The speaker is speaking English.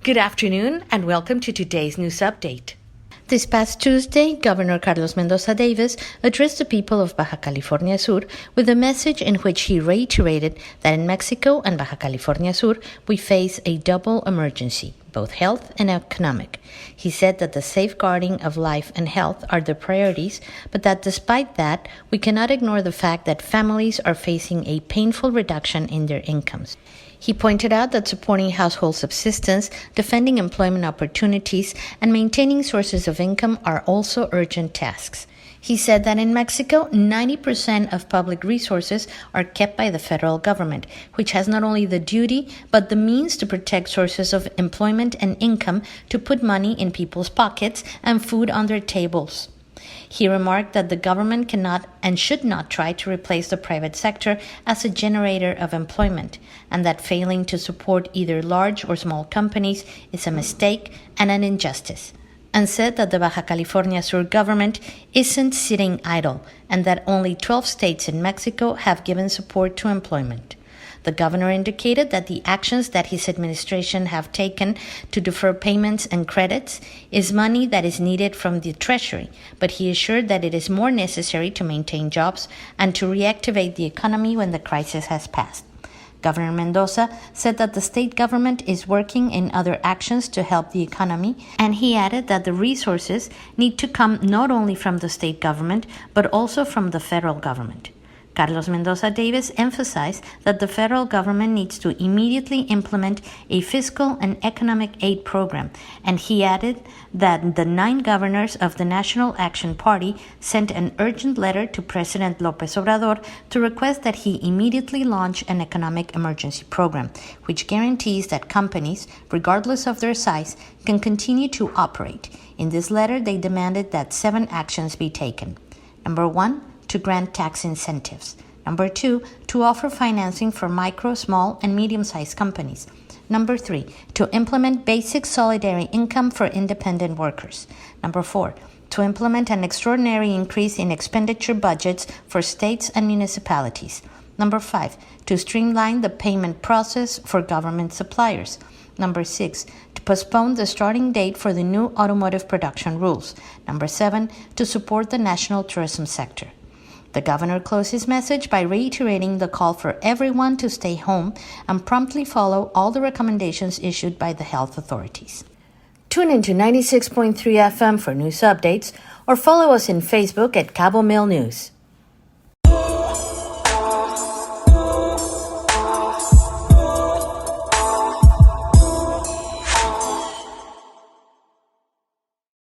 Good afternoon and welcome to today's news update. This past Tuesday, Governor Carlos Mendoza Davis addressed the people of Baja California Sur with a message in which he reiterated that in Mexico and Baja California Sur, we face a double emergency, both health and economic. He said that the safeguarding of life and health are the priorities, but that despite that, we cannot ignore the fact that families are facing a painful reduction in their incomes. He pointed out that supporting household subsistence, defending employment opportunities, and maintaining sources of income are also urgent tasks. He said that in Mexico, 90% of public resources are kept by the federal government, which has not only the duty, but the means to protect sources of employment and income to put money in people's pockets and food on their tables. He remarked that the government cannot and should not try to replace the private sector as a generator of employment, and that failing to support either large or small companies is a mistake and an injustice, and said that the Baja California Sur government isn't sitting idle and that only 12 states in Mexico have given support to employment. The governor indicated that the actions that his administration have taken to defer payments and credits is money that is needed from the treasury, but he assured that it is more necessary to maintain jobs and to reactivate the economy when the crisis has passed. Governor Mendoza said that the state government is working in other actions to help the economy, and he added that the resources need to come not only from the state government, but also from the federal government. Carlos Mendoza Davis emphasized that the federal government needs to immediately implement a fiscal and economic aid program, and he added that the 9 governors of the National Action Party sent an urgent letter to President López Obrador to request that he immediately launch an economic emergency program, which guarantees that companies, regardless of their size, can continue to operate. In this letter, they demanded that 7 actions be taken. Number 1, to grant tax incentives. Number 2, to offer financing for micro, small, and medium-sized companies. Number 3, to implement basic solidarity income for independent workers. Number 4, to implement an extraordinary increase in expenditure budgets for states and municipalities. Number 5, to streamline the payment process for government suppliers. Number 6, to postpone the starting date for the new automotive production rules. Number 7, to support the national tourism sector. The governor closed his message by reiterating the call for everyone to stay home and promptly follow all the recommendations issued by the health authorities. Tune into 96.3 FM for news updates or follow us in Facebook at Cabo Mil News.